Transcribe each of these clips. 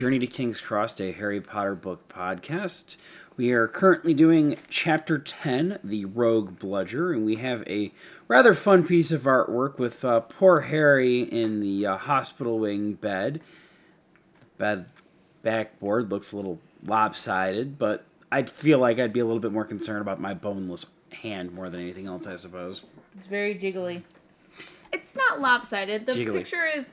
Journey to King's Cross, a Harry Potter book podcast. We are currently doing Chapter 10, The Rogue Bludger, and we have a rather fun piece of artwork with poor Harry in the hospital wing bed. The backboard looks a little lopsided, but I feel like I'd be a little bit more concerned about my boneless hand more than anything else, I suppose. It's very jiggly. It's not lopsided. The Jiggly. picture is...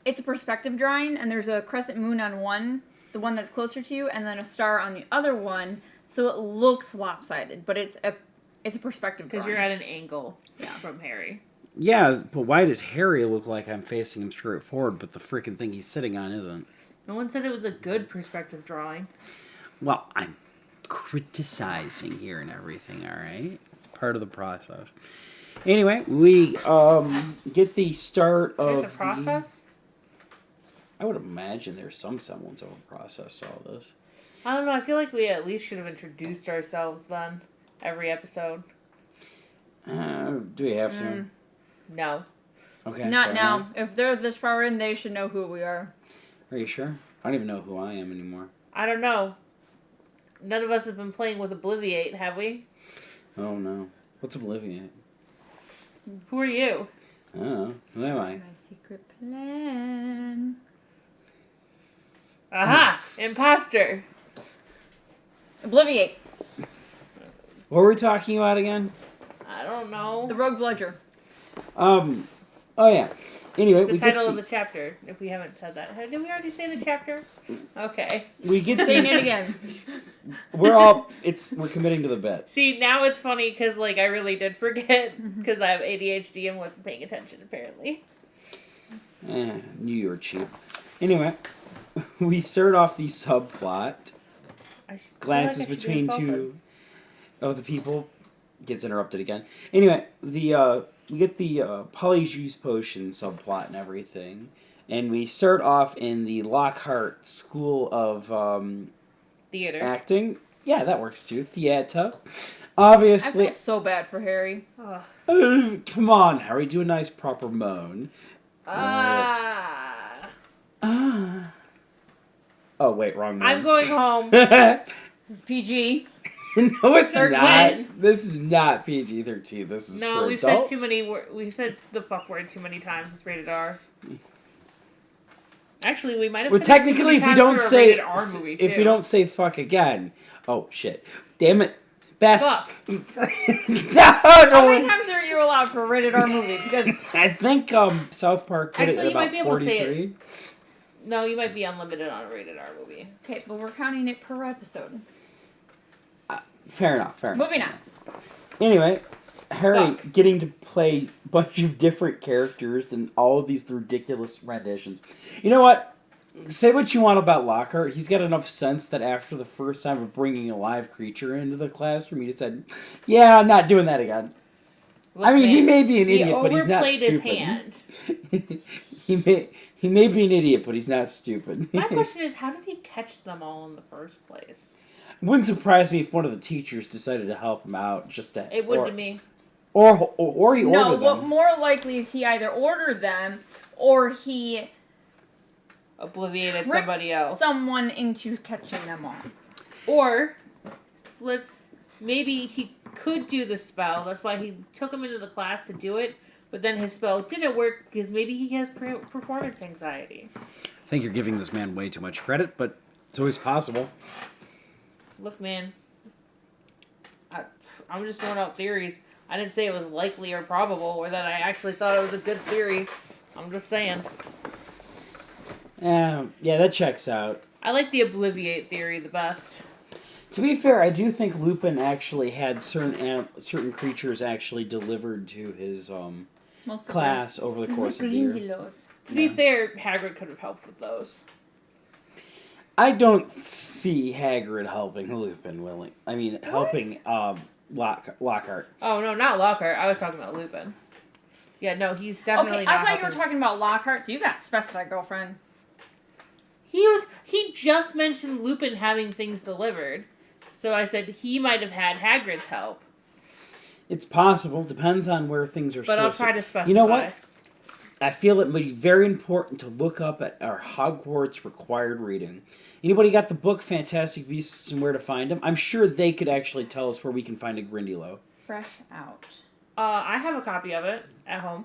It's a perspective drawing, and there's a crescent moon on one, the one that's closer to you, and then a star on the other one, so it looks lopsided, but it's a perspective drawing. Because you're at an angle from Harry. Yeah, but why does Harry look like I'm facing him straight forward, but the freaking thing he's sitting on isn't? No one said it was a good perspective drawing. Well, I'm criticizing here and everything, alright? It's part of the process. Anyway, we get the start of... There's a process? I would imagine there's some semblance of a process to all this. I don't know. I feel like we at least should have introduced ourselves then. Every episode. Do we have to? No. Okay. Not now. Enough. If they're this far in, they should know who we are. Are you sure? I don't even know who I am anymore. I don't know. None of us have been playing with Obliviate, have we? Oh no. What's Oblivion? Who are you? Oh, who am I? My secret plan. Aha! Imposter! Obliviate. What were we talking about again? I don't know. The Rogue Bludger. Oh yeah. Anyway, It's the title of the chapter, if we haven't said that. Did we already say the chapter? Okay. we get Saying it again. we're committing to the bet. See, now it's funny because, I really did forget because I have ADHD and wasn't paying attention, apparently. Knew you were cheap. Anyway, we start off the subplot. Glances between two of the people. Gets interrupted again. Anyway, we get the Polyjuice Potion subplot and everything. And we start off in the Lockhart School of Theater. Acting. Yeah, that works too. Theater. Obviously. I feel so bad for Harry. Come on, Harry. Do a nice proper moan. Oh, wait, wrong moan. I'm going home. This is PG. No, it's 13. not. This is not PG-13. This is No, for we've adults. said too many. We've said the fuck word too many times. It's rated R. Actually, we might have. Well, said technically, it too if many you times don't for a say rated R movie, if too. you don't say fuck again, oh shit, damn it, best. Fuck. How many times are you allowed for a rated R movie? Because I think South Park did Actually, it you might about be able to say 43. No, you might be unlimited on a rated R movie. okay, but we're counting it per episode. Fair enough. Moving on. Anyway, Harry Fuck. getting to play a bunch of different characters and all of these ridiculous renditions. You know what? Say what you want about Lockhart. He's got enough sense that after the first time of bringing a live creature into the classroom, he just said, "Yeah, I'm not doing that again." Look, I mean, man, he may be an idiot, but he's not overplayed stupid. his hand. He may be an idiot, but he's not stupid. My question is, how did he catch them all in the first place? It wouldn't surprise me if one of the teachers decided to help him out, just to. It would to me. Or he ordered No, them. what more likely is he either ordered them or he Obliviated tricked somebody else. someone into catching them all. Or, maybe he could do the spell. That's why he took him into the class to do it. But then his spell didn't work because maybe he has performance anxiety. I think you're giving this man way too much credit, but it's always possible. Look, man. I'm just throwing out theories. I didn't say it was likely or probable or that I actually thought it was a good theory. I'm just saying. Yeah, that checks out. I like the Obliviate theory the best. To be fair, I do think Lupin actually had certain creatures actually delivered to his class over the course of the year. To be fair, Hagrid could have helped with those. I don't see Hagrid helping Lupin helping Lockhart. Oh, no, not Lockhart. I was talking about Lupin. Yeah, no, he's definitely Okay, not I thought you were helping. talking about Lockhart, so you got specified, girlfriend. He just mentioned Lupin having things delivered. So I said he might have had Hagrid's help. It's possible. Depends on where things are But I'll supposed try to specify. You know what? I feel it would be very important to look up at our Hogwarts required reading. Anybody got the book Fantastic Beasts and Where to Find Them? I'm sure they could actually tell us where we can find a Grindylow. Fresh out. I have a copy of it at home.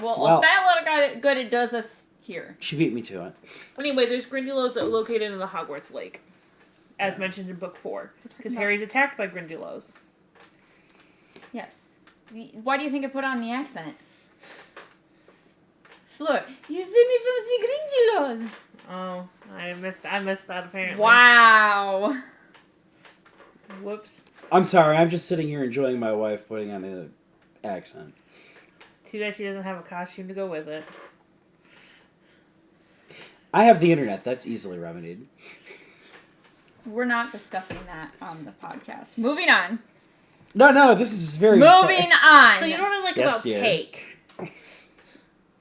Well, if that little good it does us here. She beat me to it. Anyway, there's Grindylows located in the Hogwarts Lake, as mentioned in Book 4, because Harry's attacked by Grindylows. Yes. Why do you think I put on the accent? Fleur, you see me from the Grindylows. Oh, I missed that apparently. Wow. Whoops. I'm sorry, I'm just sitting here enjoying my wife putting on an accent. Too bad she doesn't have a costume to go with it. I have the internet. That's easily remedied. We're not discussing that on the podcast. Moving on. No, this is very... Moving on. So you know what I like Yes, about dear. cake?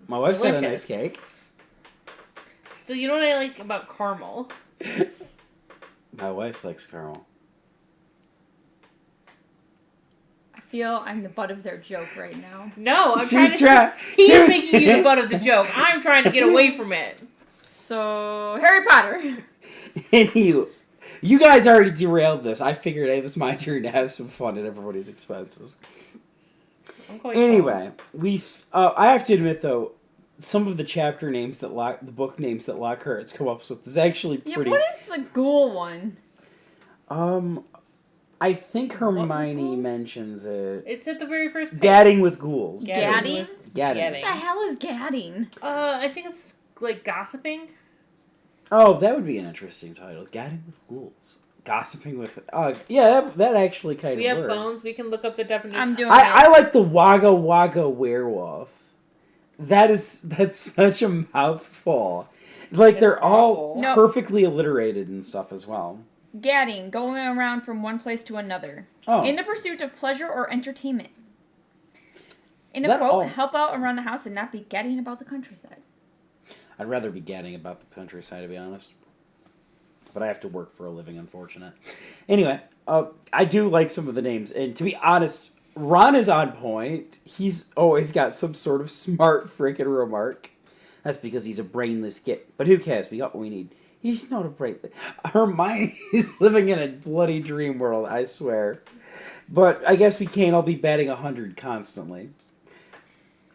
My wife's got a delicious. nice cake. So you know what I like about caramel? My wife likes caramel. I feel I'm the butt of their joke right now. No, I'm She's trying to... He's making you the butt of the joke. I'm trying to get away from it. So, Harry Potter. Anywho, you guys already derailed this. I figured it was my turn to have some fun at everybody's expenses. I'm going Anyway, I have to admit though, some of the chapter names that the book names that Lockhart come up with is actually pretty. Yeah, what is the ghoul one? I think Hermione ghouls? mentions it. It's at the very first page. Gadding with ghouls. Gadding? Gadding. What the hell is gadding? I think it's like gossiping. Oh, that would be an interesting title. Gadding with ghouls. Gossiping with... yeah, that actually kind of We have works. phones. We can look up the definition. I'm doing I like the Wagga Wagga werewolf. That's such a mouthful. Like, It's they're all awful. No. perfectly alliterated and stuff as well. gadding, going around from one place to another. Oh. In the pursuit of pleasure or entertainment. In a That quote, all- help out around the house and not be gadding about the countryside. I'd rather be gadding about the countryside, to be honest. But I have to work for a living, unfortunate. Anyway, I do like some of the names. And to be honest, Ron is on point. He's always got some sort of smart freaking remark. That's because he's a brainless kid. But who cares? We got what we need. He's not a brain... Hermione is living in a bloody dream world, I swear. But I guess we can't all be batting 100 constantly.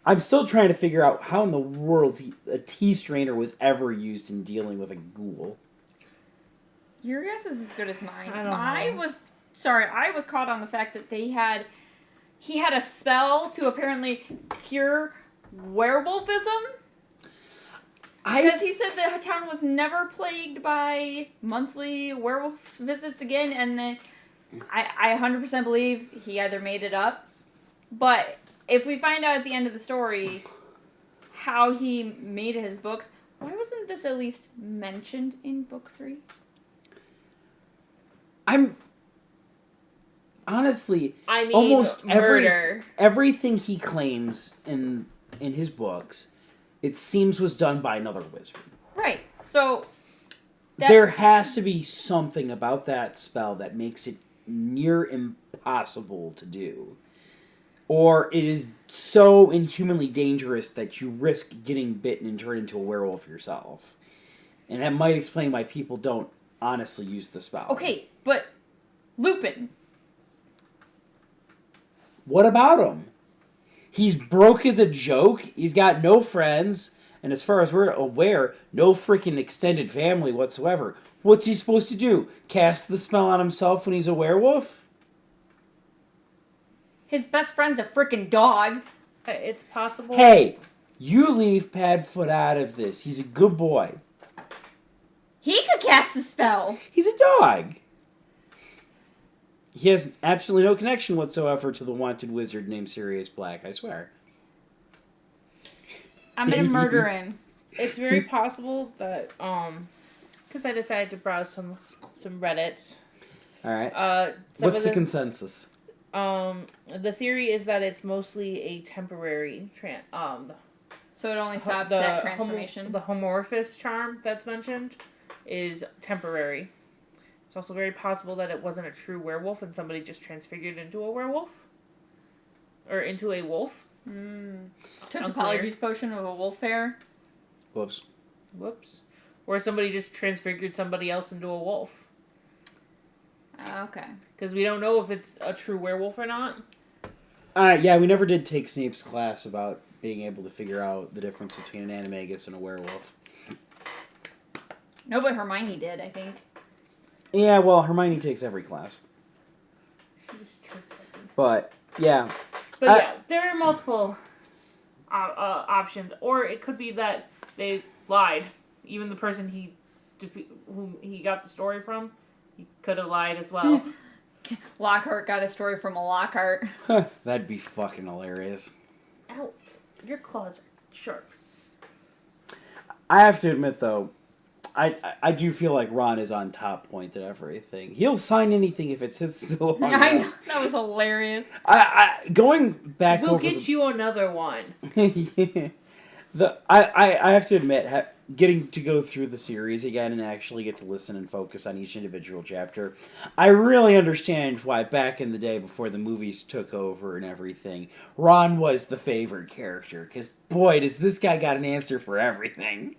I'm still trying to figure out how in the world a tea strainer was ever used in dealing with a ghoul. Your guess is as good as mine. I don't know. I was caught on the fact that he had a spell to apparently cure werewolfism. Because he said the town was never plagued by monthly werewolf visits again, and then I 100% believe he either made it up, but if we find out at the end of the story how he made his books, why wasn't this at least mentioned in book 3? I'm honestly I mean, almost murder. everything he claims in his books, it seems was done by another wizard. Right. So There has to be something about that spell that makes it near impossible to do. Or it is so inhumanly dangerous that you risk getting bitten and turned into a werewolf yourself. And that might explain why people don't honestly use the spell. okay, but Lupin. What about him? He's broke as a joke. He's got no friends. And as far as we're aware, no freaking extended family whatsoever. What's he supposed to do? Cast the spell on himself when he's a werewolf? His best friend's a freaking dog. It's possible. Hey, you leave Padfoot out of this. He's a good boy. He could cast the spell. He's a dog. He has absolutely no connection whatsoever to the wanted wizard named Sirius Black, I swear. I'm gonna murder him. It's very possible that because I decided to browse some Reddits. All right. Some What's the of consensus? the theory is that it's mostly a temporary So it only stops that transformation. The homorphous charm that's mentioned is temporary. It's also very possible that it wasn't a true werewolf and somebody just transfigured into a werewolf. Or into a wolf. Took the Unclear. Polyjuice potion of a wolf hair. Whoops. Or somebody just transfigured somebody else into a wolf. Okay. Because we don't know if it's a true werewolf or not. Yeah, we never did take Snape's class about being able to figure out the difference between an animagus and a werewolf. No, but Hermione did, I think. Yeah, well, Hermione takes every class. She just tricked me. But, yeah. But yeah, there are multiple options. Or it could be that they lied. Even the person whom he got the story from, he could have lied as well. Lockhart got a story from a Lockhart. That'd be fucking hilarious. Ow. Your claws are sharp. I have to admit, though, I do feel like Ron is on top point at everything. He'll sign anything if it sits still on I know. That was hilarious. Going back We'll over get you another one. yeah. I have to admit, getting to go through the series again and actually get to listen and focus on each individual chapter, I really understand why back in the day before the movies took over and everything, Ron was the favorite character. Because, boy, does this guy got an answer for everything.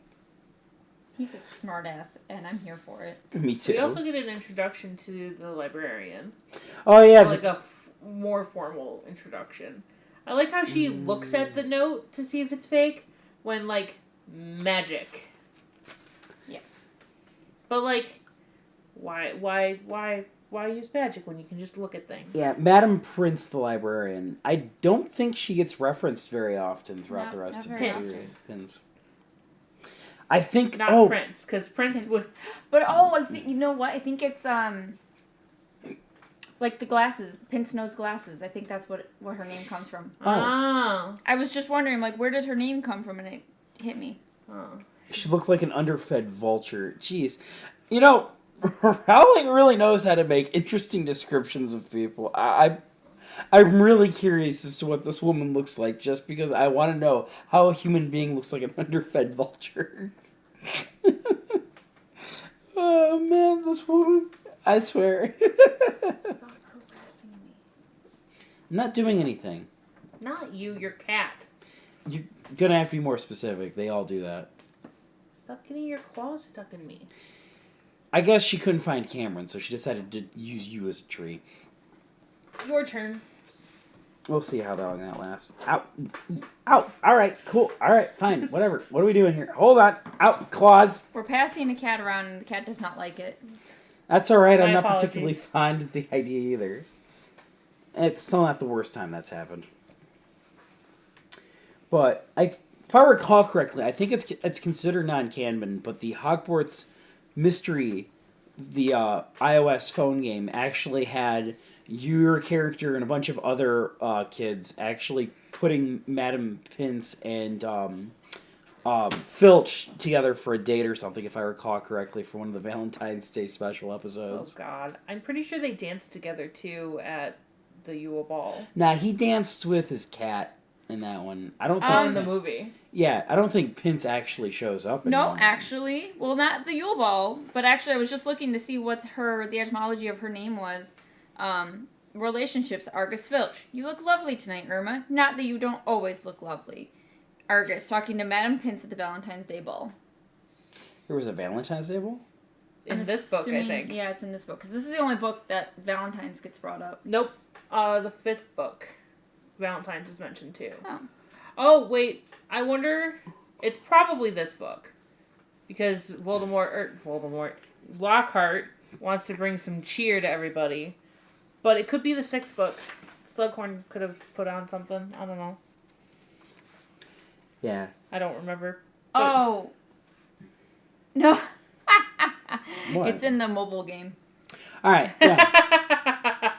He's a smartass, and I'm here for it. Me too. We also get an introduction to the librarian. Oh, yeah. Like a more formal introduction. I like how she looks at the note to see if it's fake when, like, magic. Yes. But, like, why use magic when you can just look at things? Yeah, Madam Prince the librarian. I don't think she gets referenced very often throughout the rest of the Pins. series. Pins. I think... Not Prince, because Prince would... But, I think, you know what? I think it's, like the glasses, Pince Nose glasses. I think that's what her name comes from. Oh. I was just wondering, like, where did her name come from? And it hit me. Oh. She looked like an underfed vulture. Jeez. You know, Rowling really knows how to make interesting descriptions of people. I'm really curious as to what this woman looks like, just because I want to know how a human being looks like an underfed vulture. Oh, man, this woman. I swear. Stop harassing me. I'm not doing anything. Not you, your cat. You're gonna have to be more specific. They all do that. Stop getting your claws stuck in me. I guess she couldn't find Cameron, so she decided to use you as a tree. Your turn. We'll see how long that lasts. Out. Out. All right. Cool. All right. Fine. Whatever. What are we doing here? Hold on. Out. Claws. We're passing a cat around, and the cat does not like it. That's all right. My I'm not apologies. particularly fond of the idea either. It's still not the worst time that's happened. But if I recall correctly, I think it's considered non-canon, but the Hogwarts Mystery, the iOS phone game, actually had your character and a bunch of other kids actually putting Madam Pince and Filch together for a date or something, if I recall correctly, for one of the Valentine's Day special episodes. Oh, God. I'm pretty sure they danced together, too, at the Yule Ball. Nah, he danced with his cat in that one. I don't think... Oh, in the movie. Yeah, I don't think Pince actually shows up in No, one. actually. Well, not the Yule Ball, but actually I was just looking to see what the etymology of her name was. Relationships, Argus Filch. You look lovely tonight, Irma. Not that you don't always look lovely. Argus, talking to Madam Pince at the Valentine's Day ball. There was a Valentine's Day ball? In this book, I think. Yeah, it's in this book. Because this is the only book that Valentine's gets brought up. Nope. The 5th book. Valentine's is mentioned, too. Oh. Oh, wait. I wonder... It's probably this book. Because Lockhart wants to bring some cheer to everybody. But it could be the 6th book. Slughorn could have put on something. I don't know. Yeah. I don't remember. Oh. No. What? It's in the mobile game. All right. Yeah.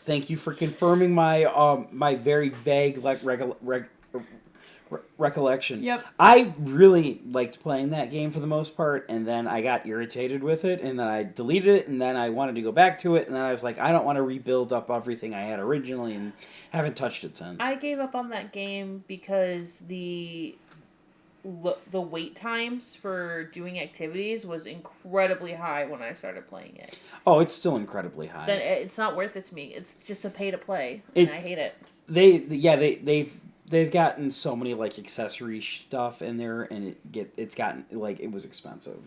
Thank you for confirming my my very vague recollection. Yep. I really liked playing that game for the most part, and then I got irritated with it, and then I deleted it, and then I wanted to go back to it, and then I was like, I don't want to rebuild up everything I had originally, and haven't touched it since. I gave up on that game because the wait times for doing activities was incredibly high when I started playing it. Oh, it's still incredibly high. Then it's not worth it to me. It's just a pay to play, and I hate it. they've gotten so many like accessory stuff in there, and it's gotten like it was expensive.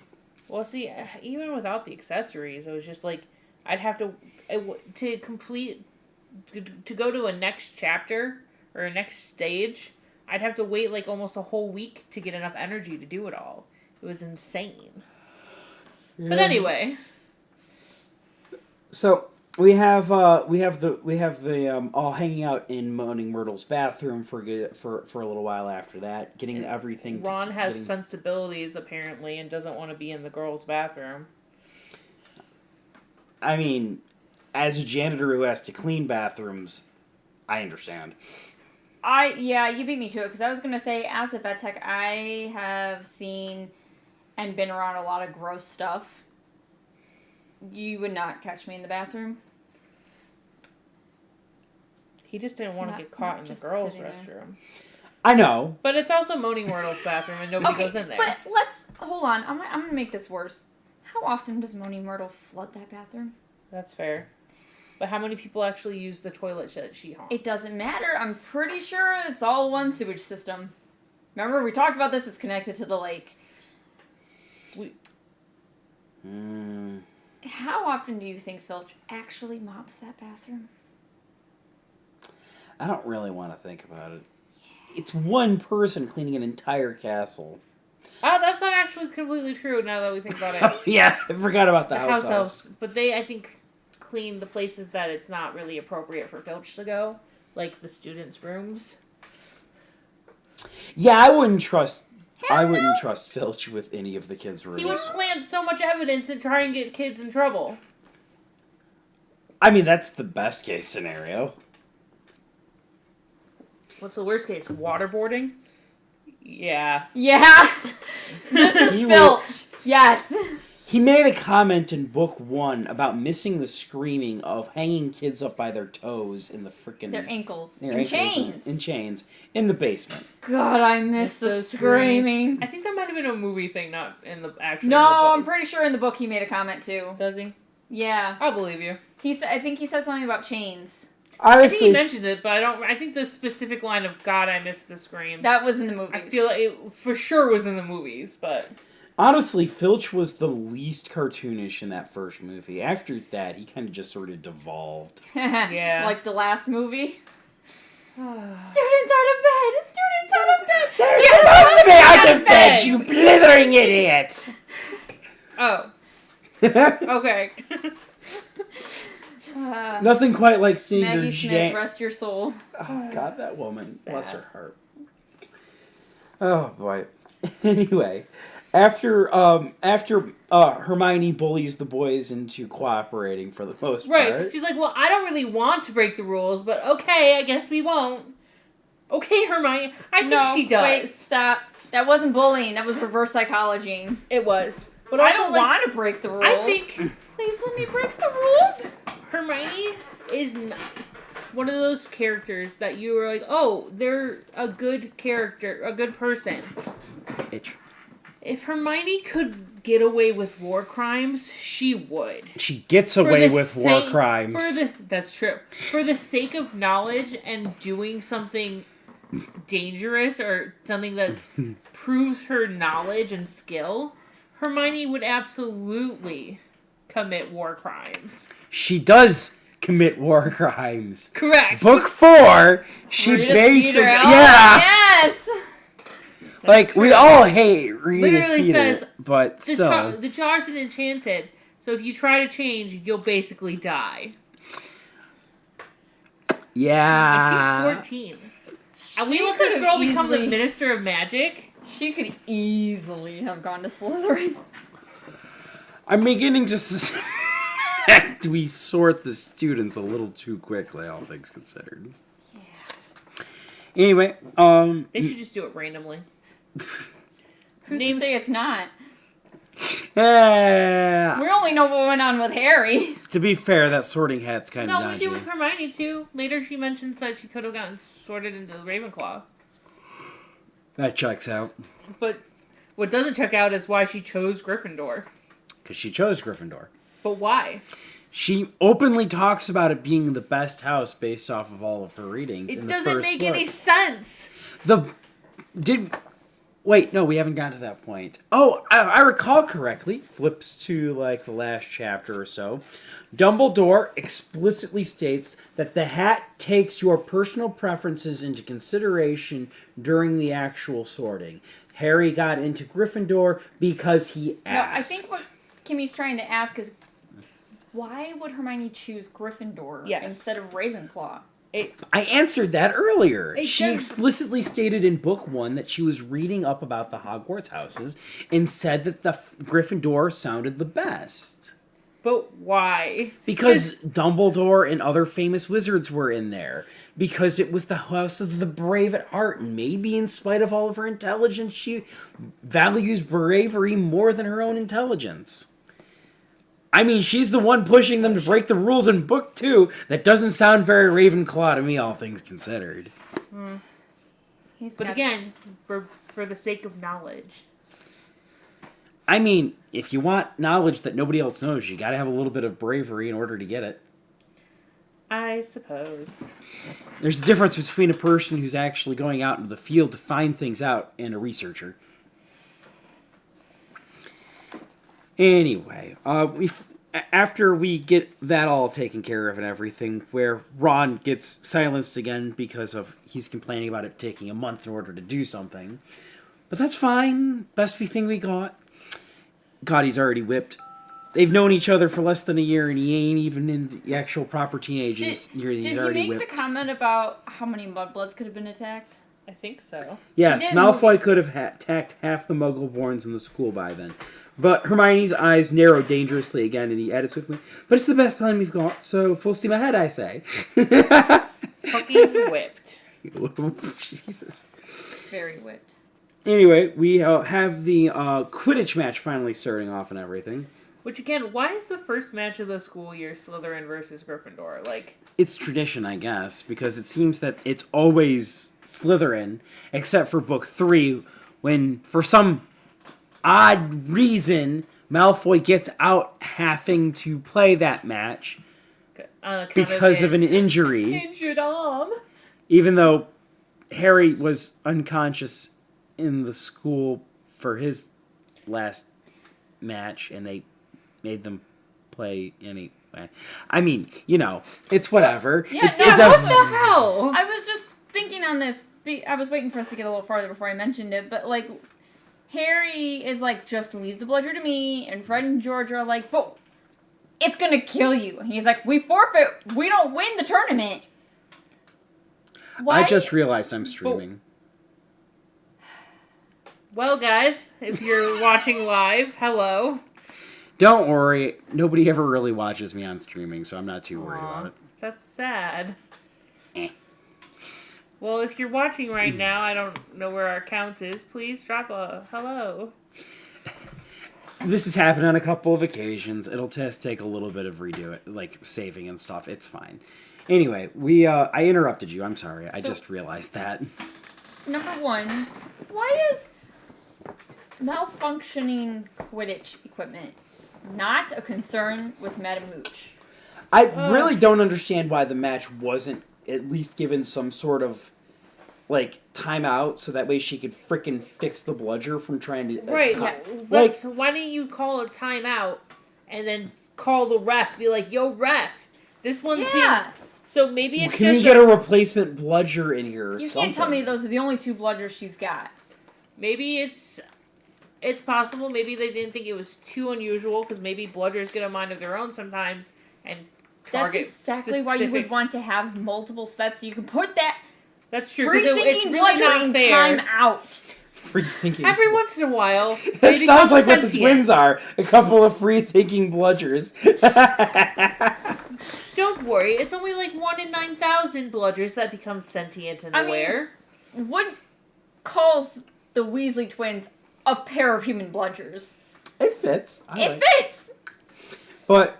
Well, see, even without the accessories, it was just like I'd have to to go to a next chapter or a next stage. I'd have to wait like almost a whole week to get enough energy to do it all. It was insane. Yeah. But anyway, so we have the all hanging out in Moaning Myrtle's bathroom for a little while after that, getting everything. Ron has sensibilities apparently and doesn't want to be in the girls' bathroom. I mean, as a janitor who has to clean bathrooms, I understand. You beat me to it, because I was going to say, as a vet tech, I have seen and been around a lot of gross stuff. You would not catch me in the bathroom. He just didn't want to get caught in the girls' restroom. I know. But it's also Moaning Myrtle's bathroom, and nobody goes in there. But hold on, I'm going to make this worse. How often does Moaning Myrtle flood that bathroom? That's fair. But how many people actually use the toilet that she haunts? It doesn't matter. I'm pretty sure it's all one sewage system. Remember, we talked about this. It's connected to the lake. How often do you think Filch actually mops that bathroom? I don't really want to think about it. Yeah. It's one person cleaning an entire castle. Oh, that's not actually completely true now that we think about it. Yeah, I forgot about the house elves. But they, I think, clean the places that it's not really appropriate for Filch to go, like the students' rooms. Yeah, I wouldn't trust Filch with any of the kids' rooms. He would plant so much evidence and try and get kids in trouble. I mean, that's the best case scenario. What's the worst case? Waterboarding? Yeah. Yeah. This is Filch. Yes. He made a comment in book 1 about missing the screaming of hanging kids up by their toes in the freaking... Their ankles. In chains. In chains. In the basement. God, I miss the screaming. I think that might have been a movie thing, not in the actual No, book. I'm pretty sure in the book he made a comment too. Does he? Yeah. I'll believe you. I think he said something about chains. Honestly, I think he mentions it, but I think the specific line of "God, I miss the screams." That was in the movies. I feel like it for sure was in the movies, but honestly, Filch was the least cartoonish in that first movie. After that, he kind of just sort of devolved. Yeah, like the last movie. Students out of bed! Students out of bed! They're supposed to be out of bed, you blithering idiot! Oh. Okay. Nothing quite like seeing Maggie her Smith, rest your soul. Oh, God, that woman. Sad. Bless her heart. Oh, boy. Anyway, after Hermione bullies the boys into cooperating for the most part. Right. She's like, well, I don't really want to break the rules, but okay, I guess we won't. Okay, Hermione. I think she does. Wait, stop. That wasn't bullying. That was reverse psychology. It was. But I don't want to break the rules. I think... Please let me break the rules. Hermione is not one of those characters that you were like, oh, they're a good character, a good person. If Hermione could get away with war crimes, she would. She gets away with war crimes. That's true. For the sake of knowledge and doing something dangerous or something that proves her knowledge and skill, Hermione would absolutely commit war crimes. She does commit war crimes. Correct. Book 4, she basically... Yeah! Yes! Like, true. We all hate Rita Literally Skeeter, says, but still. The charge is enchanted, so if you try to change, you'll basically die. Yeah. And she's 14. And we let this girl become the Minister of Magic. She could easily have gone to Slytherin. I'm beginning to suspect we sort the students a little too quickly, all things considered. Yeah. Anyway, they should just do it randomly. Who's to say it's not? We We only know what went on with Harry. To be fair, that sorting hat's kind of No, we dodgy. do with Hermione too. Later she mentions that she could have gotten sorted into Ravenclaw. That checks out. But what doesn't check out is why she chose Gryffindor. Because she chose Gryffindor. But why? She openly talks about it being the best house based off of all of her readings. It in doesn't the first make book. any sense. Wait, no, we haven't gotten to that point. Oh, I recall correctly. Flips to, like, the last chapter or so. Dumbledore explicitly states that the hat takes your personal preferences into consideration during the actual sorting. Harry got into Gryffindor because he asked. No, I think what Kimmy's trying to ask is, why would Hermione choose Gryffindor instead of Ravenclaw? I answered that earlier. It She does- explicitly stated in book 1 that she was reading up about the Hogwarts houses and said that the Gryffindor sounded the best. But why? Because Dumbledore and other famous wizards were in there. Because it was the house of the brave at heart. And maybe in spite of all of her intelligence, she values bravery more than her own intelligence. I mean, she's the one pushing them to break the rules in book 2. That doesn't sound very Ravenclaw to me, all things considered. But again, for the sake of knowledge. I mean, if you want knowledge that nobody else knows, you gotta have a little bit of bravery in order to get it. I suppose. There's a difference between a person who's actually going out into the field to find things out and a researcher. Anyway, after we get that all taken care of and everything, where Ron gets silenced again because of he's complaining about it taking a month in order to do something. But that's fine. Best thing we got. God, he's already whipped. They've known each other for less than a year, and he ain't even in the actual proper teenagers. Did He's he already make whipped. the comment about how many mudbloods could have been attacked? I think so. Yes, He did. Malfoy could have attacked half the Muggle-borns in the school by then. But Hermione's eyes narrow dangerously again, and he added swiftly, "But it's the best plan we've got, so full steam ahead, I say." Fucking whipped. Jesus. Very whipped. Anyway, we have the Quidditch match finally starting off and everything. Which again, why is the first match of the school year Slytherin versus Gryffindor? Like, It's tradition, I guess, because it seems that it's always Slytherin, except for book 3, when, for some odd reason, Malfoy gets out having to play that match because of an injury, injured arm. even though Harry was unconscious in the school for his last match, and they made them play anyway. I mean, you know, it's whatever. Yeah, It no, doesn't- What the hell? I was just thinking on this. I was waiting for us to get a little farther before I mentioned it, but like, Harry is like, just leave the bludger to me, and Fred and George are like, but it's gonna kill you. And he's like, we forfeit. We don't win the tournament. Why? I just realized I'm streaming. Well, guys, if you're watching live, hello. Don't worry, nobody ever really watches me on streaming, so I'm not too worried Aw, about it. That's sad. Eh. Well, if you're watching right now, I don't know where our count is. Please drop a hello. This has happened on a couple of occasions. It'll just take a little bit of like saving and stuff. It's fine. Anyway, I interrupted you. I'm sorry. I just realized that. Number one, why is malfunctioning Quidditch equipment not a concern with Madame Hooch? I really don't understand why the match wasn't at least given some sort of, like, timeout so that way she could frickin' fix the bludger from trying to... Right. Why don't you call a timeout and then call the ref? Be like, yo, ref, this one's being... So maybe it's Can just... we get a replacement bludger in here or You something? can't tell me those are the only 2 bludgers she's got. Maybe it's possible. Maybe they didn't think it was too unusual because maybe bludgers get a mind of their own sometimes and target That's exactly why you would want to have multiple sets so you can put that That's true. free Because it's thinking really bludger not in fair. time out. Free thinking. Every once in a while, That they sounds become like what the sentient. twins are. A couple of free-thinking bludgers. Don't worry, it's only like 1 in 9,000 bludgers that become sentient and aware. Wood calls the Weasley twins a pair of human bludgers. It fits. It fits! But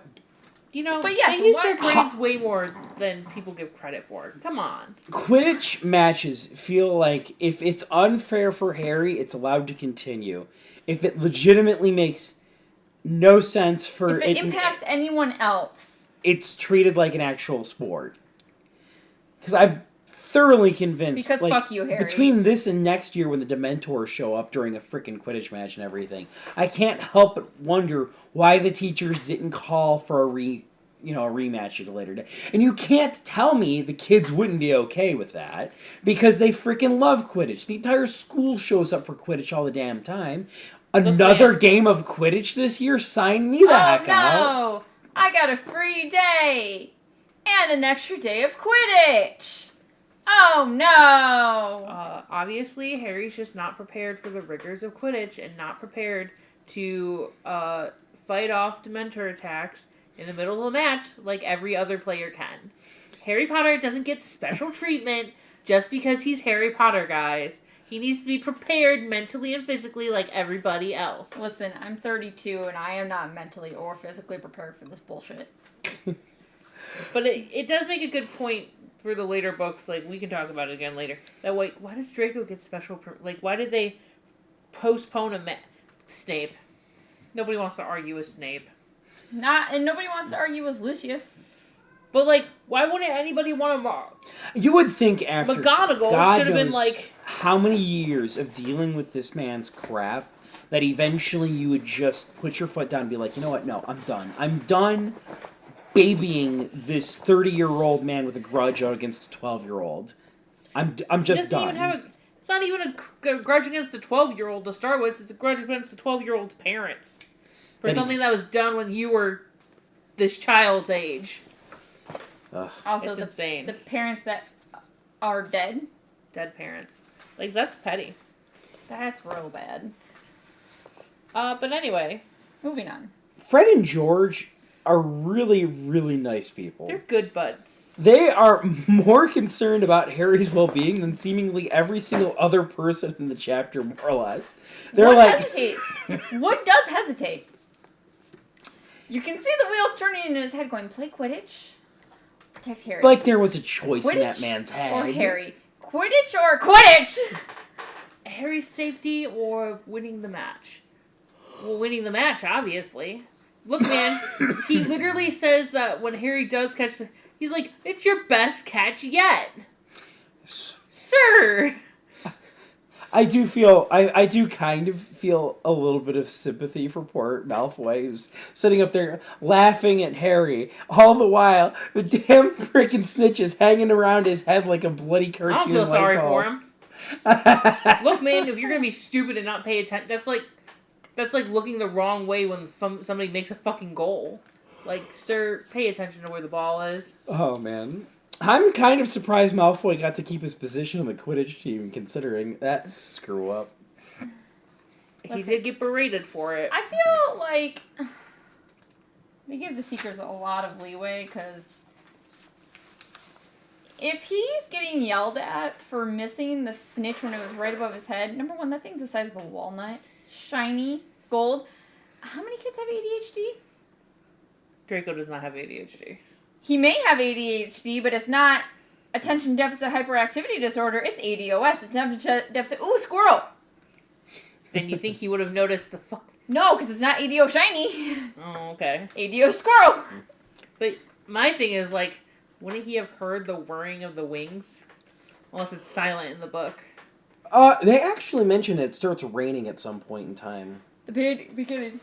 You know, But yes, they use why- their brains way more than people give credit for. Come on. Quidditch matches feel like if it's unfair for Harry, it's allowed to continue. If it legitimately makes no sense for If it impacts anyone else, it's treated like an actual sport. Because I'm thoroughly convinced. Because fuck you, Harry. Between this and next year when the Dementors show up during a freaking Quidditch match and everything, I can't help but wonder why the teachers didn't call for a rematch at a later day. And you can't tell me the kids wouldn't be okay with that because they freaking love Quidditch. The entire school shows up for Quidditch all the damn time. Another game of Quidditch this year? Sign me the heck out. Oh no! I got a free day! And an extra day of Quidditch! Oh no! Obviously, Harry's just not prepared for the rigors of Quidditch and not prepared to fight off Dementor attacks in the middle of a match like every other player can. Harry Potter doesn't get special treatment just because he's Harry Potter, guys. He needs to be prepared mentally and physically like everybody else. Listen, I'm 32 and I am not mentally or physically prepared for this bullshit. But it does make a good point for the later books, like, we can talk about it again later, that, like, why does Draco get special, why did they postpone Snape? Nobody wants to argue with Snape. And nobody wants to argue with Lucius. But, like, why wouldn't anybody want to... You would think after... McGonagall should have been, like... how many years of dealing with this man's crap that eventually you would just put your foot down and be like, you know what, no, I'm done. I'm done babying this 30-year-old man with a grudge against a 12-year-old. I'm just done. It's not even a grudge against a 12-year-old to start with. It's a grudge against a 12-year-old's parents. For something that was done when you were this child's age. Also, it's insane. The parents that are dead. Dead parents. Like, that's petty. That's real bad. But anyway. Moving on. Fred and George are really, really nice people. They're good buds. They are more concerned about Harry's well-being than seemingly every single other person in the chapter, more or less. They're Wood like... hesitates. Wood does hesitate. You can see the wheels turning in his head going, play Quidditch? Protect Harry. Like there was a choice Quidditch in that man's head. Or Harry. Quidditch or Quidditch? Harry's safety or winning the match? Well, winning the match, obviously. Look, man, he literally says that when Harry does catch he's like, it's your best catch yet. Sir! I do kind of feel a little bit of sympathy for poor Malfoy, who's sitting up there laughing at Harry, all the while the damn freaking snitch is hanging around his head like a bloody cartoon. I don't feel sorry for him. Look, man, if you're gonna be stupid and not pay attention, that's like looking the wrong way when somebody makes a fucking goal. Like, sir, pay attention to where the ball is. Oh, man. I'm kind of surprised Malfoy got to keep his position on the Quidditch team, considering that screw up. He did get berated for it. I feel like they give the Seekers a lot of leeway, because if he's getting yelled at for missing the snitch when it was right above his head, number one, that thing's the size of a walnut. Shiny, gold. How many kids have ADHD? Draco does not have ADHD. He may have ADHD, but it's not attention deficit hyperactivity disorder. It's ADOS. Attention deficit. Ooh, squirrel. Then you think he would have noticed the fuck? No, because it's not ADO shiny. Oh, okay. ADO squirrel. But my thing is, like, wouldn't he have heard the whirring of the wings? Unless it's silent in the book. They actually mention it starts raining at some point in time. The beginning.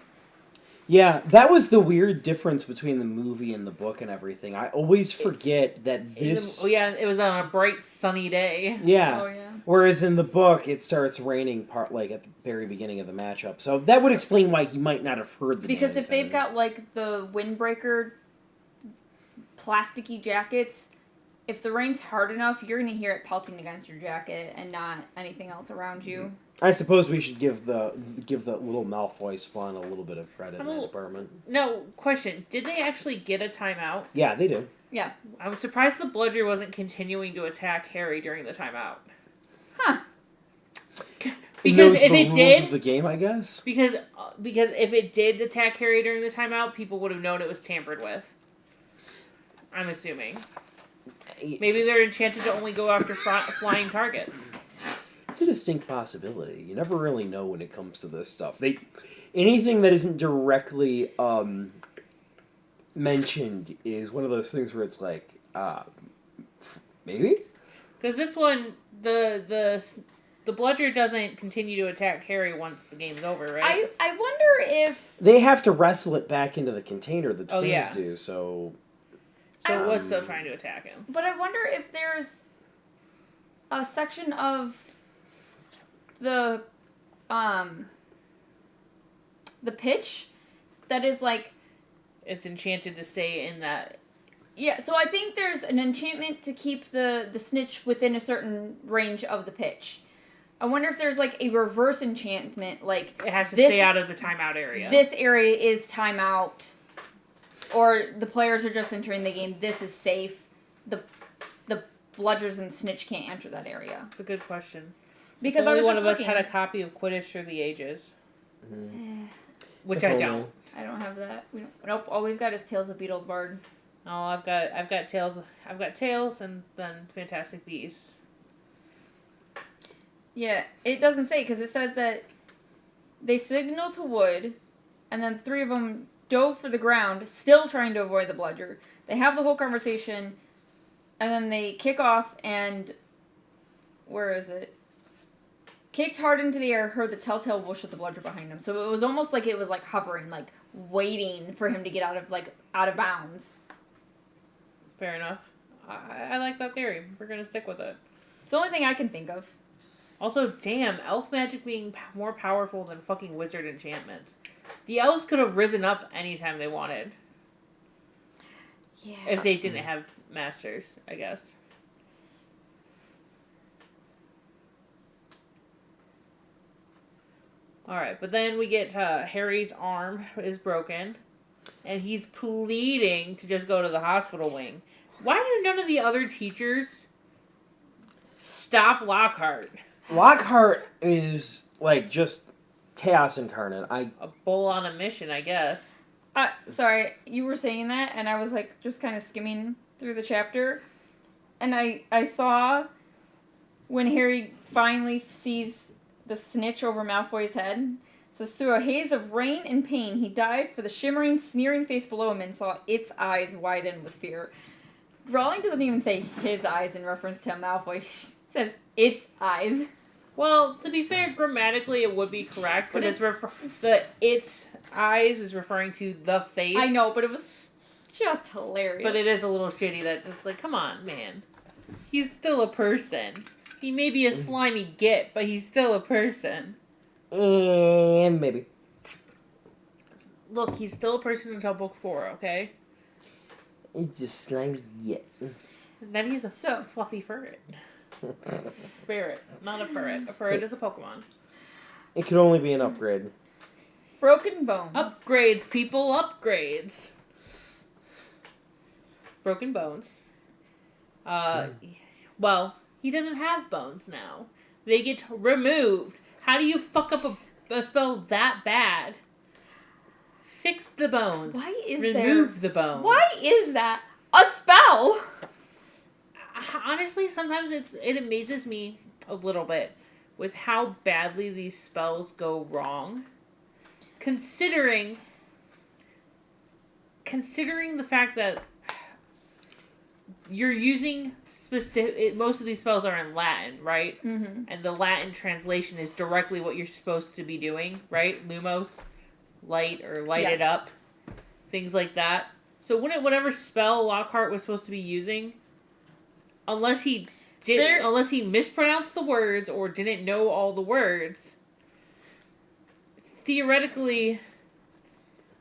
Yeah, that was the weird difference between the movie and the book and everything. I always forget that this... it was on a bright, sunny day. Yeah. Oh, yeah. Whereas in the book, it starts raining at the very beginning of the matchup. So that would explain why he might not have heard the Because if thing. they've got, like, the windbreaker plasticky jackets, if the rain's hard enough, you're going to hear it pelting against your jacket and not anything else around you. I suppose we should give the little Malfoy spawn a little bit of credit in that department. No, question. Did they actually get a timeout? Yeah, they do. Yeah. I'm surprised the bludger wasn't continuing to attack Harry during the timeout. Huh. Because if it did... of the game, I guess? Because if it did attack Harry during the timeout, people would have known it was tampered with. I'm assuming. Maybe they're enchanted to only go after flying targets. It's a distinct possibility. You never really know when it comes to this stuff. Anything that isn't directly mentioned is one of those things where it's like, maybe? Because this one, the bludger doesn't continue to attack Harry once the game's over, right? I wonder if... They have to wrestle it back into the container, the twins yeah. do, so... So it was still trying to attack him. But I wonder if there's a section of the pitch that is like... It's enchanted to stay in that... Yeah, so I think there's an enchantment to keep the snitch within a certain range of the pitch. I wonder if there's like a reverse enchantment, like... It has to stay out of the timeout area. This area is timeout. Or the players are just entering the game. This is safe. The bludgers and snitch can't enter that area. That's a good question. Because only I was one just of us looking. had a copy of Quidditch Through the Ages. Mm-hmm. Which I don't. I don't have that. Nope. All we've got is Tales of Beetle the Bard. Oh, I've got Tales. I've got Tales and then Fantastic Beasts. Yeah, it doesn't say because it says that they signal to Wood, and then 3 of them dove for the ground, still trying to avoid the bludger. They have the whole conversation, and then they kick off and... Where is it? Kicked hard into the air, heard the telltale whoosh of the bludger behind him. So it was almost like it was like hovering, like waiting for him to get out of bounds. Fair enough. I like that theory. We're gonna stick with it. It's the only thing I can think of. Also, damn, elf magic being more powerful than fucking wizard enchantments. The elves could have risen up anytime they wanted. Yeah. If they didn't have masters, I guess. Alright, but then we get Harry's arm is broken. And he's pleading to just go to the hospital wing. Why do none of the other teachers stop Lockhart? Lockhart is, like, just chaos incarnate. A bull on a mission, I guess. Sorry, you were saying that, and I was, like, just kind of skimming through the chapter. And I saw when Harry finally sees the snitch over Malfoy's head. It says, through a haze of rain and pain, he dived for the shimmering, sneering face below him and saw its eyes widen with fear. Rowling doesn't even say his eyes in reference to Malfoy. She says its eyes. Well, to be fair, grammatically it would be correct, But because its eyes is referring to the face. I know, but it was just hilarious. But it is a little shitty that it's like, come on, man. He's still a person. He may be a slimy git, but he's still a person. And maybe. Look, he's still a person until book 4, okay? It's just slimy yet. And then he's a fluffy ferret. Ferret, not a ferret. A ferret is a Pokemon. It could only be an upgrade. Broken bones. Upgrades, people, upgrades. Broken bones. Well, he doesn't have bones now. They get removed. How do you fuck up a spell that bad? Fix the bones. Why is Remove the bones. Why is that a spell? Honestly, sometimes it amazes me a little bit with how badly these spells go wrong. Considering the fact that you're using most of these spells are in Latin, right? Mm-hmm. And the Latin translation is directly what you're supposed to be doing, right? Lumos, light or light it up, things like that. So whatever spell Lockhart was supposed to be using, unless he mispronounced the words or didn't know all the words, theoretically,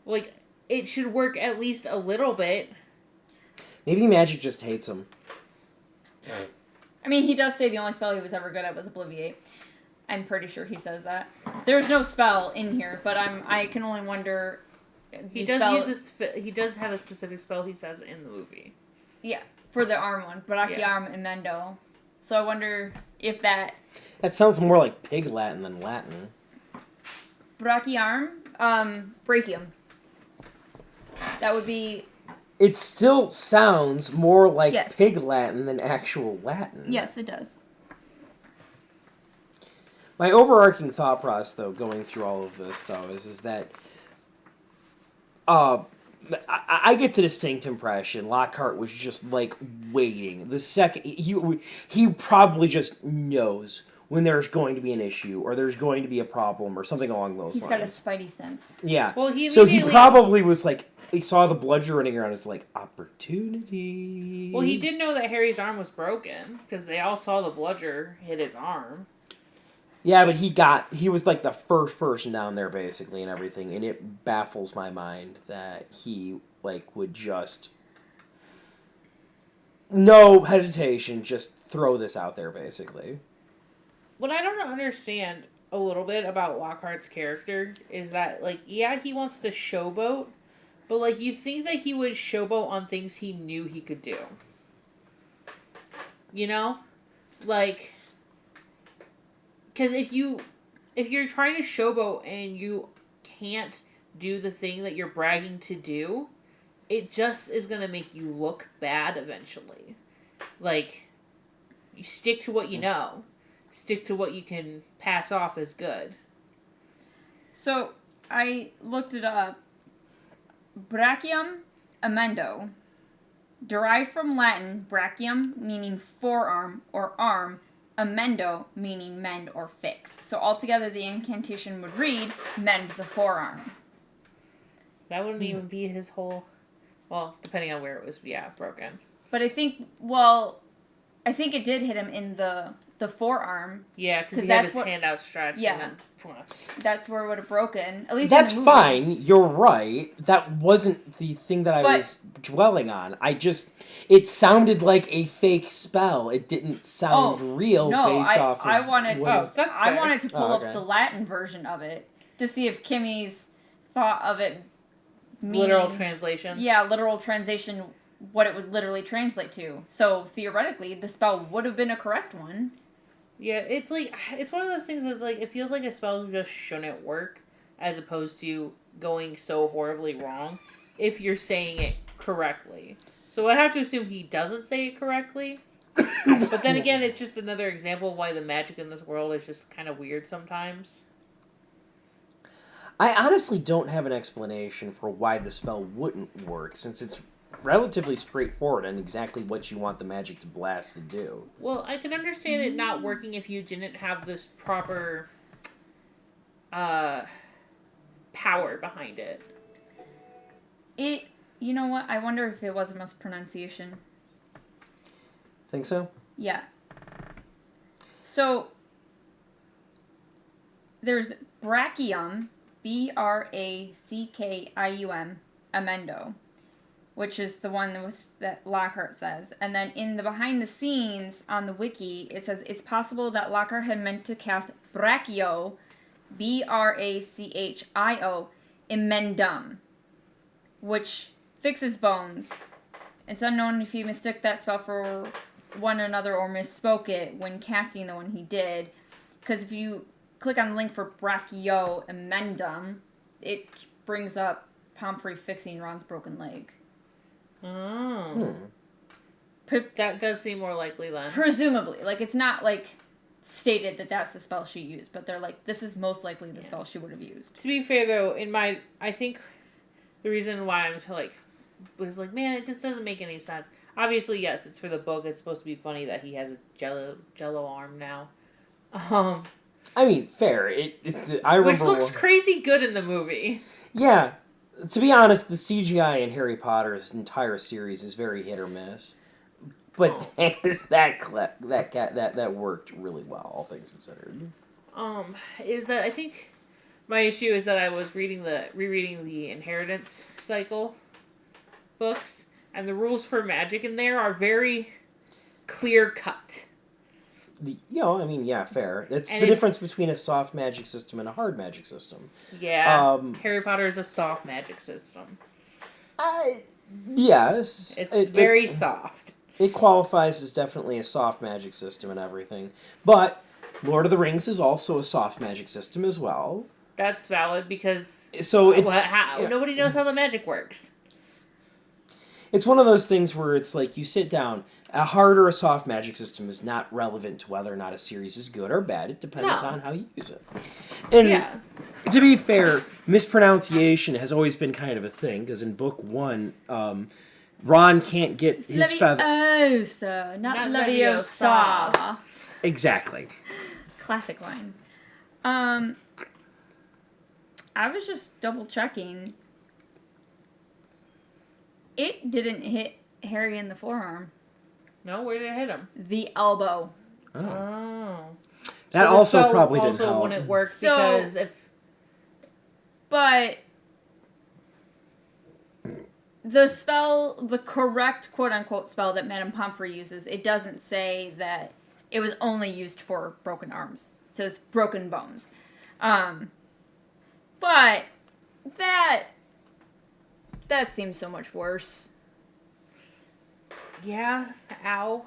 like, it should work at least a little bit. Maybe Magic just hates him. I mean, he does say the only spell he was ever good at was Obliviate. I'm pretty sure he says that. There's no spell in here, but I can only wonder. He does have a specific spell he says in the movie. Yeah, for the arm one, Brachiarm Emendo. So I wonder if that. That sounds more like Pig Latin than Latin. Brachiarm, Brachium. That would be. It still sounds more like Yes. Pig Latin than actual Latin. Yes, it does. My overarching thought process, though, going through all of this, though, is that I get the distinct impression Lockhart was just like waiting. The second he probably just knows when there's going to be an issue or there's going to be a problem or something along those He's lines. got a spidey sense. Yeah. Well, he so he immediately- probably was like he saw the bludger running around. It's like opportunity. Well, he did know that Harry's arm was broken because they all saw the bludger hit his arm. Yeah, but he was like the first person down there basically and everything, and it baffles my mind that he like would just no hesitation just throw this out there basically. What I don't understand a little bit about Lockhart's character is that, like, yeah, he wants to showboat, but, like, you think that he would showboat on things he knew he could do. You know? Like, because if you're trying to showboat and you can't do the thing that you're bragging to do, it just is going to make you look bad eventually. Like, you stick to what you know. Stick to what you can pass off as good. So, I looked it up. Brachium amendo, derived from Latin brachium, meaning forearm or arm, amendo, meaning mend or fix. So, altogether, the incantation would read, mend the forearm. That wouldn't even be his whole... Well, depending on where it was, broken. But I think it did hit him in the forearm. Yeah, because he had that's his what- hand outstretched yeah. and then... That's where it would have broken. At least That's in the movie. fine. You're right. That wasn't the thing that I But- was dwelling on. It sounded like a fake spell. It didn't sound real based off of I wanted what to, it- that's I fair. wanted to pull Oh, okay. up the Latin version of it to see if Kimmy's thought of it meaning, Literal translations. Yeah, literal translation, what it would literally translate to. So theoretically, the spell would have been a correct one. Yeah, it's like... It's one of those things that's like... It feels like a spell just shouldn't work as opposed to going so horribly wrong if you're saying it correctly. So I have to assume he doesn't say it correctly. But then again, it's just another example of why the magic in this world is just kind of weird sometimes. I honestly don't have an explanation for why the spell wouldn't work, since it's relatively straightforward and exactly what you want the magic to blast to do. Well, I can understand it not working if you didn't have this proper power behind it. You know what? I wonder if it was a mispronunciation. Think so? Yeah. So, there's brachium, Brackium, amendo, which is the one that Lockhart says. And then in the behind the scenes on the wiki, it says it's possible that Lockhart had meant to cast brachio, Brachio, emendum, which fixes bones. It's unknown if he mistook that spell for one another or misspoke it when casting the one he did. Because if you click on the link for brachio emendum, it brings up Pomfrey fixing Ron's broken leg. Oh. That does seem more likely then. Presumably. Like, it's not, like, stated that that's the spell she used, but they're like, this is most likely the spell she would have used. To be fair, though, I think the reason why I'm was like, man, it just doesn't make any sense. Obviously, yes, it's for the book. It's supposed to be funny that he has a jello arm now. I mean, fair. I remember Which looks crazy good in the movie. Yeah. To be honest, the CGI in Harry Potter's entire series is very hit or miss. But that worked really well, all things considered. Is that I think my issue is that I was rereading the Inheritance Cycle books, and the rules for magic in there are very clear cut. Fair. It's the difference between a soft magic system and a hard magic system. Yeah. Harry Potter is a soft magic system. Yes. It's very soft. It qualifies as definitely a soft magic system and everything. But Lord of the Rings is also a soft magic system as well. That's valid because nobody knows how the magic works. It's one of those things where it's like you sit down. A hard or a soft magic system is not relevant to whether or not a series is good or bad. It depends No. on how you use it. And Yeah. to be fair, mispronunciation has always been kind of a thing, because in book 1, Ron can't get his feather... Leviosa, not Not Leviosa. Leviosa. Exactly. Classic line. I was just double checking. It didn't hit Harry in the forearm. No, where did it hit him? The elbow. Oh. Oh. That So the also spell probably didn't also help. wouldn't work So- because if But the spell, the correct quote-unquote spell that Madame Pomfrey uses, it doesn't say that it was only used for broken arms. It says broken bones. But that seems so much worse. yeah, ow.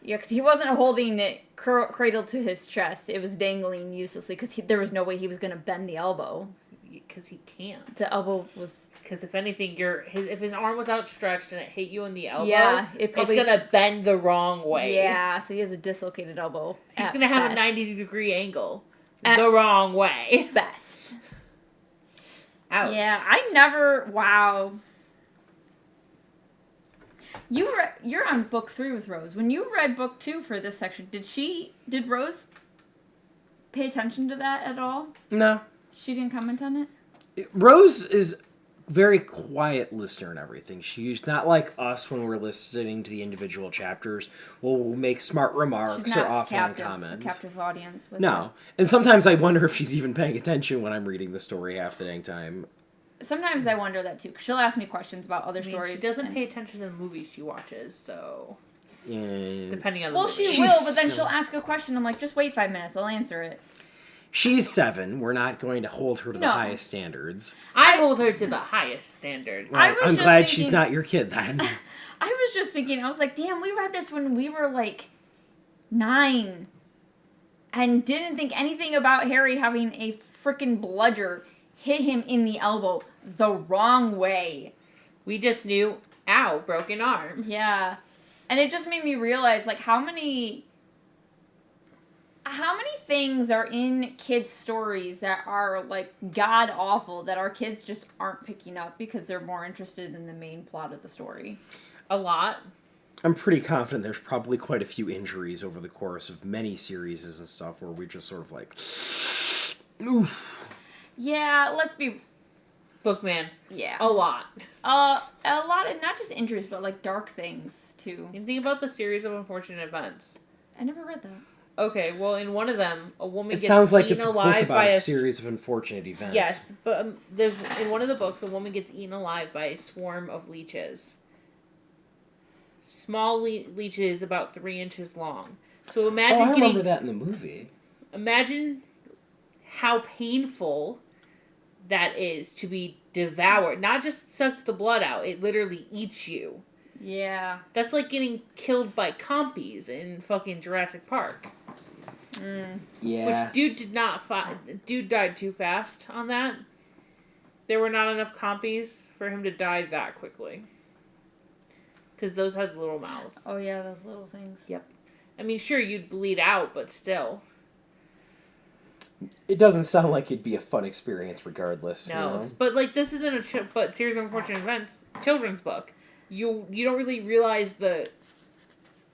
Yeah, because he wasn't holding it cradled to his chest. It was dangling uselessly because there was no way he was going to bend the elbow. Because he can't. The elbow was... Because if anything, if his arm was outstretched and it hit you in the elbow, Yeah, it probably- it's gonna bend the wrong way. Yeah, so he has a dislocated elbow. He's at gonna have a best. 90-degree angle At- the wrong way. Best. Ouch. Yeah, I never... Wow. You're on book 3 with Rose. When you read book 2 for this section, did Rose pay attention to that at all? No. She didn't comment on it? Rose is very quiet listener and everything. She's not like us when we're listening to the individual chapters. We'll make smart remarks She's or not offhand a comments. captive audience. With No. And sometimes I wonder if she's even paying attention when I'm reading the story half the dang time. it. Sometimes I wonder that too, because she'll ask me questions about other I mean, stories. she doesn't and- pay attention to the movies she watches, so And depending on the Well, movie. she She's will, but then so- she'll ask a question. I'm like, just wait 5 minutes. I'll answer it. she's 7. We're not going to hold her to the No. highest standards. I hold her to the highest standard. I was I'm just glad thinking- she's not your kid then. I was just thinking, I was like, damn, we read this when we were like 9 and didn't think anything about Harry having a freaking bludger hit him in the elbow the wrong way. We just knew, ow, broken arm. Yeah. And it just made me realize, like, how many things are in kids' stories that are, like, god-awful that our kids just aren't picking up because they're more interested in the main plot of the story. A lot. I'm pretty confident there's probably quite a few injuries over the course of many series and stuff where we just sort of like, oof. Yeah, let's be... Bookman. Yeah. A lot. A lot of, not just injuries, but, like, dark things, too. You think about the series of unfortunate events. I never read that. Okay, well, in one of them, a woman It gets sounds like eaten it's a book alive by about a series of unfortunate events. Yes, but there's in one of the books, a woman gets eaten alive by a swarm of leeches. Small leeches about 3 inches long. So imagine Oh, I remember getting that in the movie. imagine how painful that is to be devoured. Not just suck the blood out; it literally eats you. Yeah. That's like getting killed by compies in fucking Jurassic Park. Yeah. Which dude did not dude died too fast on that. There were not enough compies for him to die that quickly. Because those had little mouths. Oh, yeah, those little things. Yep. I mean, sure, you'd bleed out, but still. It doesn't sound like it'd be a fun experience regardless. No. You know? But, like, this isn't a series of unfortunate events children's book. You don't really realize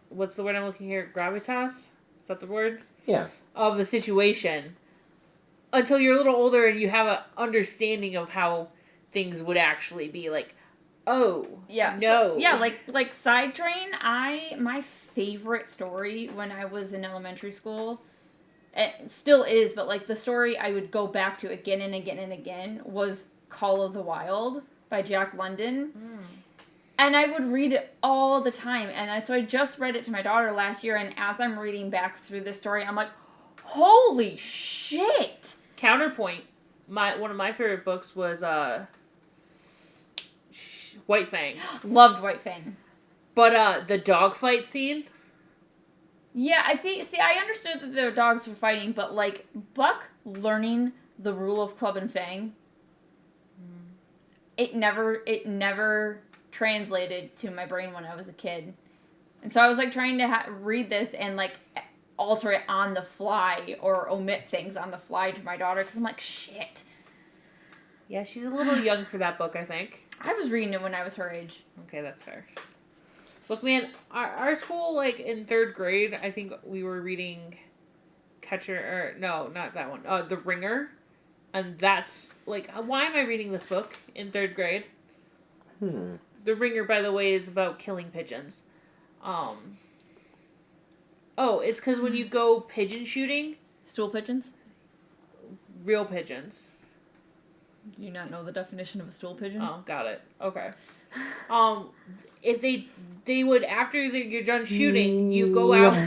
what's the word I'm looking here? Gravitas? Is that the word? Yeah. Of the situation until you're a little older and you have an understanding of how things would actually be. Like, oh, Yeah. no. So, yeah, like Side Train, my favorite story when I was in elementary school, it still is, but like the story I would go back to again and again and again was Call of the Wild by Jack London. And I would read it all the time. And so I just read it to my daughter last year, and as I'm reading back through this story, I'm like, holy shit! Counterpoint. One of my favorite books was White Fang. Loved White Fang. But the dogfight scene. Yeah, I understood that their dogs were fighting, but like Buck learning the rule of Club and Fang, it never translated to my brain when I was a kid. And so I was like trying to read this and like alter it on the fly or omit things on the fly to my daughter because I'm like, shit. Yeah, she's a little young for that book, I think. I was reading it when I was her age. Okay, that's fair. Look, man, our school, like, in 3rd grade, I think we were reading no, not that one. The Ringer. And that's, like, why am I reading this book in 3rd grade? The Ringer, by the way, is about killing pigeons. It's because when you go pigeon shooting... Stool pigeons? Real pigeons. Do you not know the definition of a stool pigeon? Oh, got it. Okay. If they would, after you're done shooting, you go out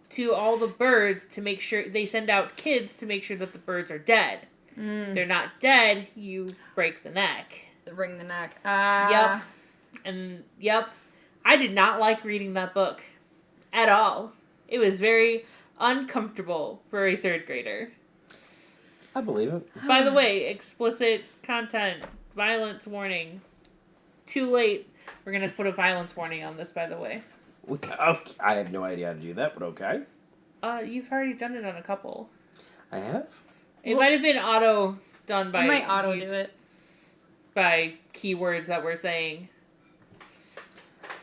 to all the birds to make sure, they send out kids to make sure that the birds are dead. If they're not dead, you break the neck. Wring the neck. Yep. And, I did not like reading that book. At all. It was very uncomfortable for a 3rd grader. I believe it. By the way, explicit content, violence warning. Too late. We're going to put a violence warning on this, by the way. Okay, I have no idea how to do that, but okay. You've already done it on a couple. I have? It might have been done by... I might auto do it. By keywords that we're saying.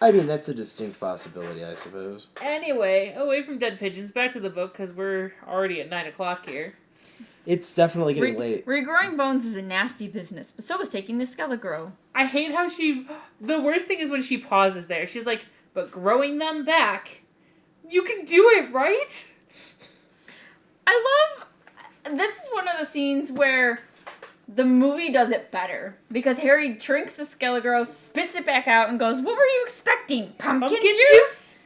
I mean, that's a distinct possibility, I suppose. Anyway, away from dead pigeons, back to the book, because we're already at 9 o'clock here. It's definitely getting late. Regrowing bones is a nasty business, but so is taking the Skelegrow. I hate how the worst thing is when she pauses there. She's like, but growing them back, you can do it, right? This is one of the scenes where the movie does it better. Because Harry drinks the Skelegrow, spits it back out, and goes, what were you expecting? Pumpkin juice?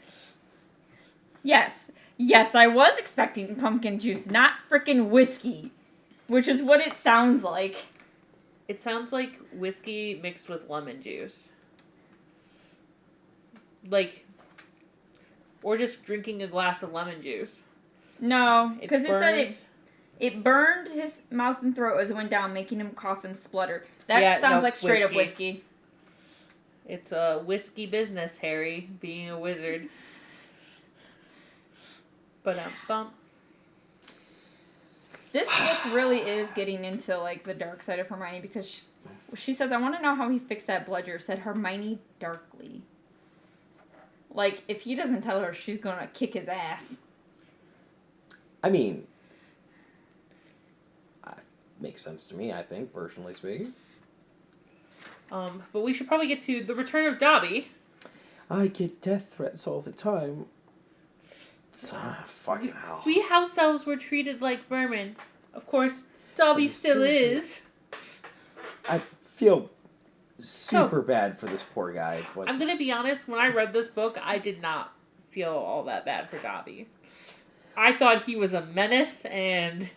Yes. Yes, I was expecting pumpkin juice, not frickin' whiskey. Which is what it sounds like. It sounds like whiskey mixed with lemon juice. Like, or just drinking a glass of lemon juice. No, because it said it burned his mouth and throat as it went down, making him cough and splutter. That sounds like straight up whiskey. It's a whiskey business, Harry, being a wizard. But This book really is getting into like the dark side of Hermione because she says, I want to know how he fixed that bludger, said Hermione darkly. Like, if he doesn't tell her, she's going to kick his ass. I mean, makes sense to me, I think, personally speaking. But we should probably get to the return of Dobby. I get death threats all the time. Fucking hell. We house elves were treated like vermin. Of course, Dobby still is. I feel super bad for this poor guy. But I'm gonna be honest, when I read this book, I did not feel all that bad for Dobby. I thought he was a menace, and...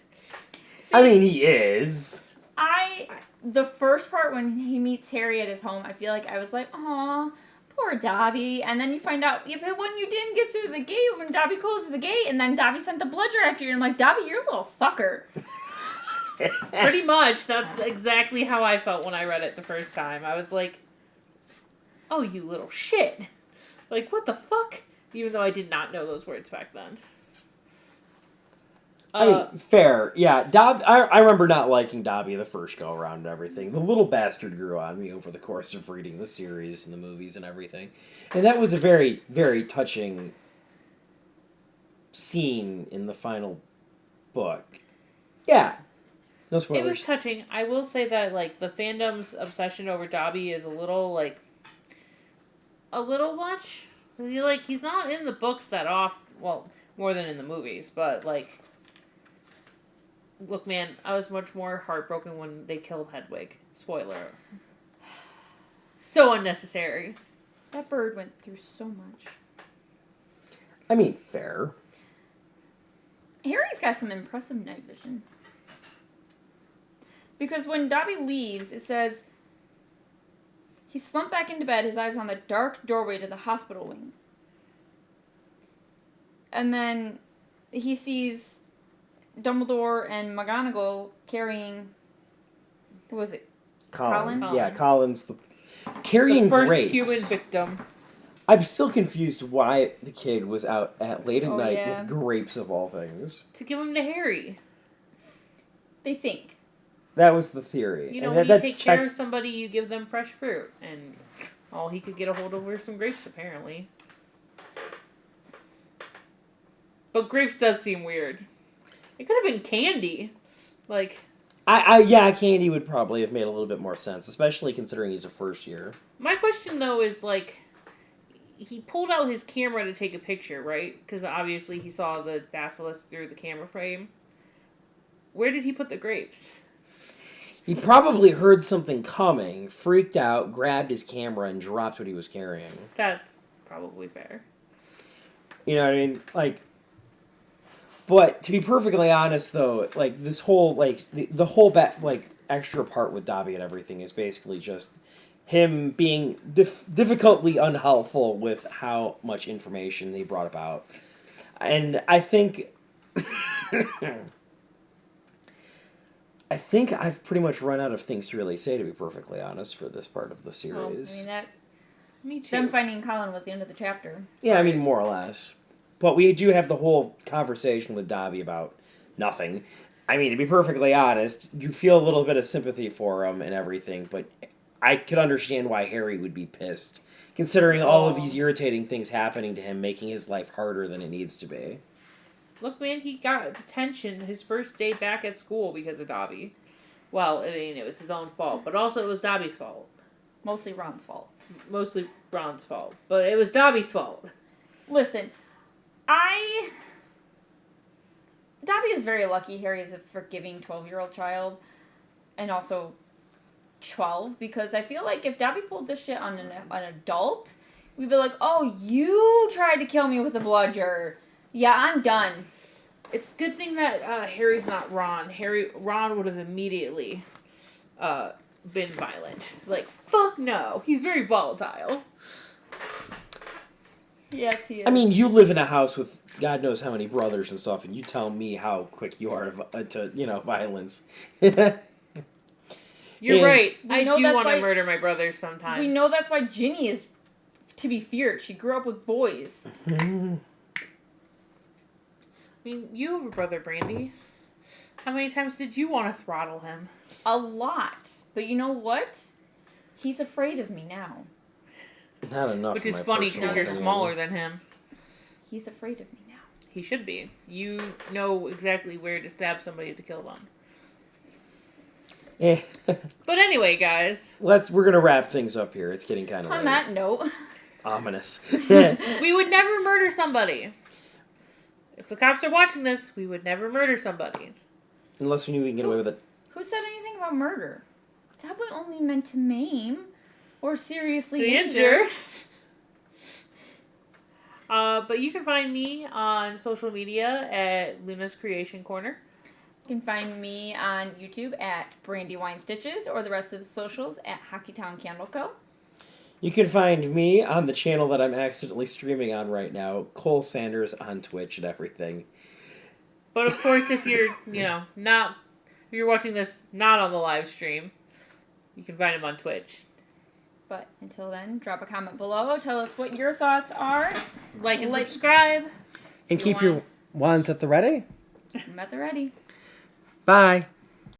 I mean, he is. The first part when he meets Harry at his home, I feel like I was like, aw, poor Dobby. And then you find out, yeah, but when you didn't get through the gate, when Dobby closed the gate, and then Dobby sent the bludger after you, and I'm like, Dobby, you're a little fucker. Pretty much, that's exactly how I felt when I read it the first time. I was like, oh, you little shit. Like, what the fuck? Even though I did not know those words back then. I mean, fair. Yeah, I remember not liking Dobby the first go-around and everything. The little bastard grew on me over the course of reading the series and the movies and everything. And that was a very, very touching scene in the final book. Yeah. No spoilers. It was touching. I will say that, like, the fandom's obsession over Dobby is a little much. He's not in the books that often. Well, more than in the movies, but, like... Look, man, I was much more heartbroken when they killed Hedwig. Spoiler. So unnecessary. That bird went through so much. I mean, fair. Harry's got some impressive night vision. Because when Dobby leaves, it says... He slumped back into bed, his eyes on the dark doorway to the hospital wing. And then he sees... Dumbledore and McGonagall carrying, who was it? Colin? Yeah, Colin's carrying the first grapes. human victim. I'm still confused why the kid was out at late at night yeah. with grapes of all things. To give them to Harry. They think. That was the theory. You know, And when that you take care of checks. somebody, you give them fresh fruit. And all he could get a hold of were some grapes, apparently. But grapes does seem weird. It could have been candy. Like, Yeah, candy would probably have made a little bit more sense, especially considering he's a first year. my question, though, is, like, he pulled out his camera to take a picture, right? Because obviously he saw the basilisk through the camera frame. Where did he put the grapes? He probably heard something coming, freaked out, grabbed his camera, and dropped what he was carrying. That's probably fair. You know what I mean? Like, but to be perfectly honest, though, like this whole the whole extra part with Dobby and everything is basically just him being difficultly unhelpful with how much information they brought about, and I think. I think I've pretty much run out of things to really say, to be perfectly honest, for this part of the series. I mean, that Me too. them finding Colin was the end of the chapter. Yeah, I mean, more or less. But we do have the whole conversation with Dobby about nothing. I mean, to be perfectly honest, you feel a little bit of sympathy for him and everything, but I could understand why Harry would be pissed, considering all of these irritating things happening to him, making his life harder than it needs to be. Look, man, he got detention his first day back at school because of Dobby. Well, I mean, it was his own fault, but also it was Dobby's fault. Mostly Ron's fault. Mostly Ron's fault, but it was Dobby's fault. Listen, Dobby is very lucky Harry is a forgiving 12-year-old child, and also 12, because I feel like if Dobby pulled this shit on an adult, we'd be like, oh, you tried to kill me with a bludger. Yeah, I'm done. It's a good thing that Harry's not Ron. Ron would have immediately been violent. Like, fuck no. He's very volatile. Yes, he is. I mean, you live in a house with God knows how many brothers and stuff, and you tell me how quick you are to violence. You're Yeah. right. We I know do that's want to why- murder my brothers sometimes. we know that's why Ginny is to be feared. She grew up with boys. I mean, you have a brother, Brandy. How many times did you want to throttle him? A lot. But you know what? He's afraid of me now. Not enough. Which in is my funny personal because you're opinion. smaller than him. He's afraid of me now. He should be. You know exactly where to stab somebody to kill them. Eh. But anyway, guys, We're gonna wrap things up here. It's getting kind of On that note, ominous. we would never murder somebody. If the cops are watching this, we would never murder somebody. Unless we knew we can get away with it. who said anything about murder? Dobby only meant to maim or seriously The injure. But you can find me on social media at Luna's Creation Corner. You can find me on YouTube at Brandy Wine Stitches or the rest of the socials at Hockeytown Candle Co. You can find me on the channel that I'm accidentally streaming on right now, Cole Sanders on Twitch and everything. But of course, if you're, if you're watching this not on the live stream, you can find him on Twitch. But until then, drop a comment below. Tell us what your thoughts are. Like and subscribe. And You keep want- your wands at the ready. I'm at the ready. Bye.